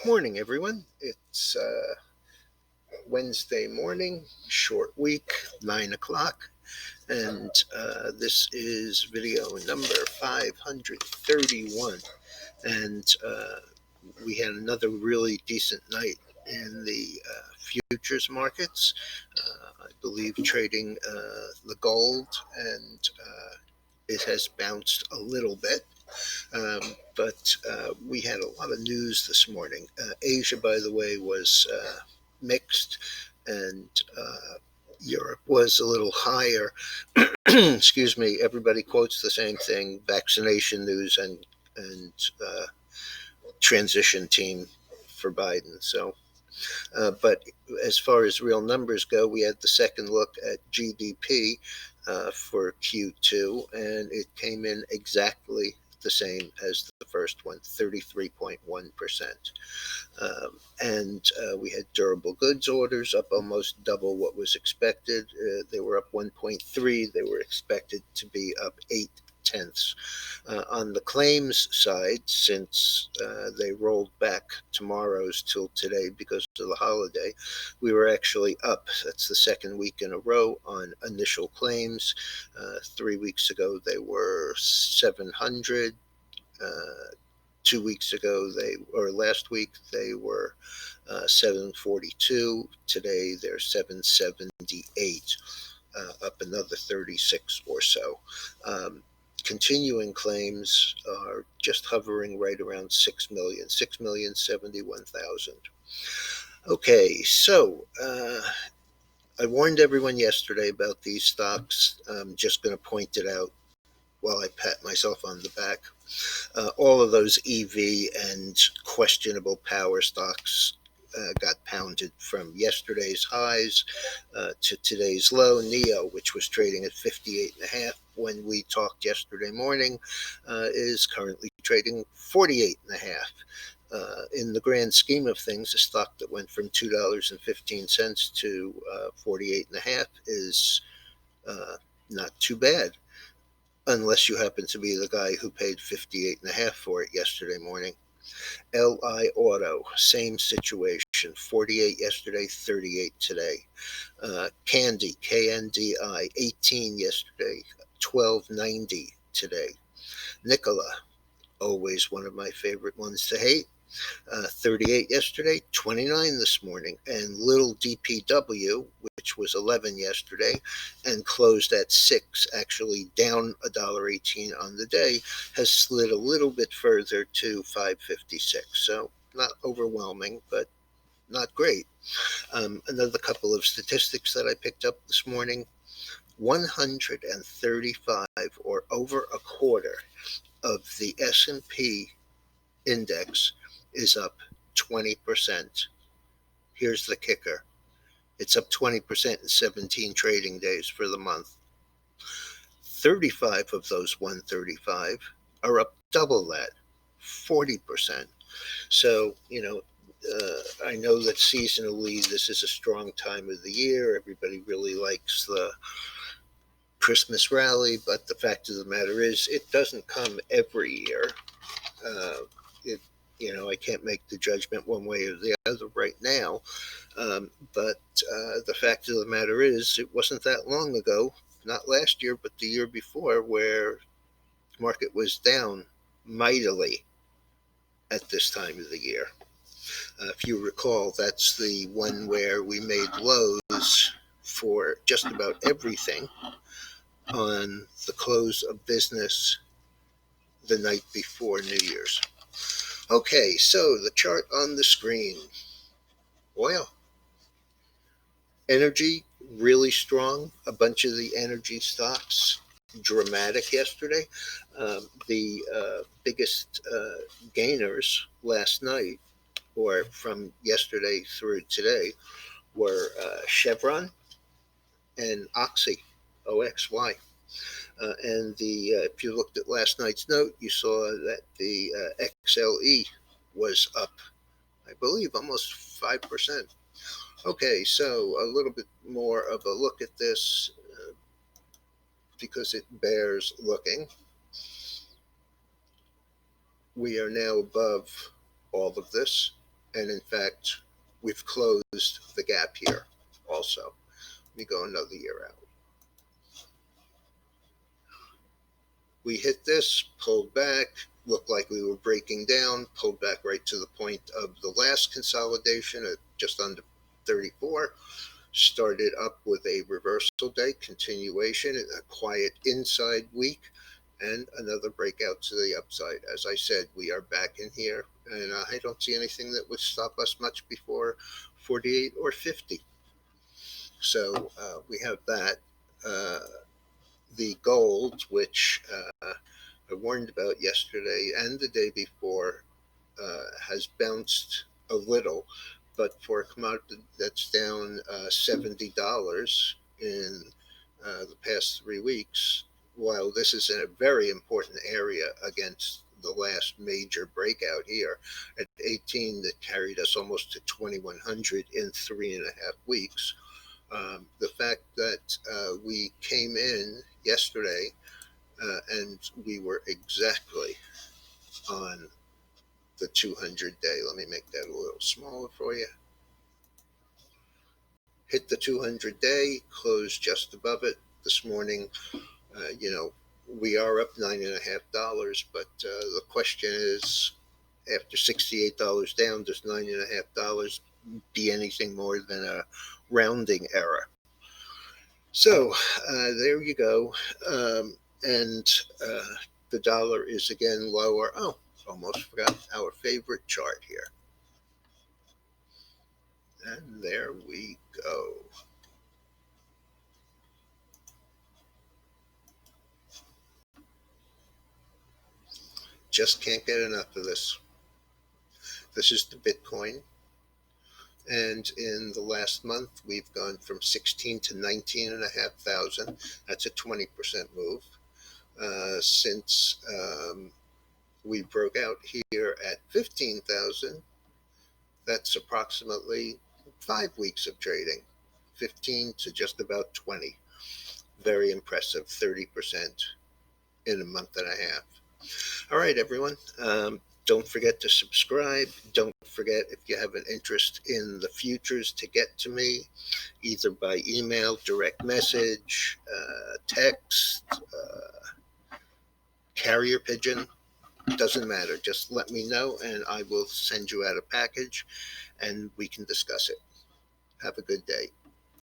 Morning, everyone. It's Wednesday morning, short week, 9 o'clock, and this is video number 531. And we had another really decent night in the futures markets. I believe trading the gold, and it has bounced a little bit. But we had a lot of news this morning. Asia, by the way, was mixed, and Europe was a little higher. Excuse me. Everybody quotes the same thing: vaccination news and transition team for Biden. So, but as far as real numbers go, we had the second look at GDP for Q2, and it came in exactly the same as the first one, 33.1%. And we had durable goods orders up almost double what was expected. They were up 1.3. They were expected to be up 0.8. On the claims side, since they rolled back tomorrow's till today because of the holiday, we were actually up. That's the second week in a row on initial claims. 3 weeks ago, they were 700. 2 weeks ago, last week, they were 742. Today, they're 778, up another 36 or so. Continuing claims are just hovering right around 6 million, 6,071,000. Okay, so I warned everyone yesterday about these stocks. I'm just going to point it out while I pat myself on the back. All of those EV and questionable power stocks got pounded from yesterday's highs to today's low. NEO, which was trading at 58.5 when we talked yesterday morning, is currently trading 48.5. In the grand scheme of things, a stock that went from $2.15 to 48.5 is not too bad, unless you happen to be the guy who paid 58.5 for it yesterday morning. LI Auto, same situation, 48 yesterday, 38 today. Candy, KNDI, 18 yesterday, 12.90 today. Nikola, always one of my favorite ones to hate, 38 yesterday, 29 this morning. And little DPW, which was 11 yesterday and closed at 6, actually down $1.18 on the day, has slid a little bit further to 5.56. So not overwhelming, but not great. Another couple of statistics that I picked up this morning: 135, or over a quarter, of the S&P index is up 20%. Here's the kicker: it's up 20% in 17 trading days for the month. 35 of those 135 are up double that, 40%. So, I know that seasonally this is a strong time of the year. Everybody really likes the Christmas rally, but the fact of the matter is it doesn't come every year. I can't make the judgment one way or the other right now. But the fact of the matter is, it wasn't that long ago, not last year, but the year before, where the market was down mightily at this time of the year. If you recall, that's the one where we made lows for just about everything on the close of business the night before New Year's. Okay, so the chart on the screen. Oil. Energy, really strong. A bunch of the energy stocks, dramatic yesterday. The biggest gainers last night, or from yesterday through today, were Chevron and Oxy, OXY. And if you looked at last night's note, you saw that the XLE was up, I believe, almost 5%. Okay, so a little bit more of a look at this because it bears looking. We are now above all of this, And in fact, we've closed the gap here also. Let me go another year out. We hit this, pulled back, looked like we were breaking down, pulled back right to the point of the last consolidation at just under 34, started up with a reversal day, continuation, a quiet inside week, and another breakout to the upside. As I said, we are back in here, and I don't see anything that would stop us much before 48 or 50. So we have that. The gold, which I warned about yesterday and the day before, has bounced a little, but for a commodity that's down $70 in the past 3 weeks, while this is in a very important area against the last major breakout here at 18 that carried us almost to 2100 in 3.5 weeks. The fact that we came in yesterday and we were exactly on the 200 day. Let me make that a little smaller for you. Hit the 200 day, closed just above it this morning. We are up $9.50, but the question is, after $68 down, does $9.50 be anything more than a rounding error? So there you go. And the dollar is again lower. Oh, almost forgot our favorite chart here. And there we go. Just can't get enough of this. This is the Bitcoin. And in the last month, we've gone from 16 to 19,500. That's a 20% move. Since we broke out here at 15,000, that's approximately 5 weeks of trading, 15 to just about 20. Very impressive, 30% in a month and a half. All right, everyone. Don't forget to subscribe. Don't forget, if you have an interest in the futures, to get to me either by email, direct message, text, carrier pigeon. Doesn't matter. Just let me know and I will send you out a package and we can discuss it. Have a good day.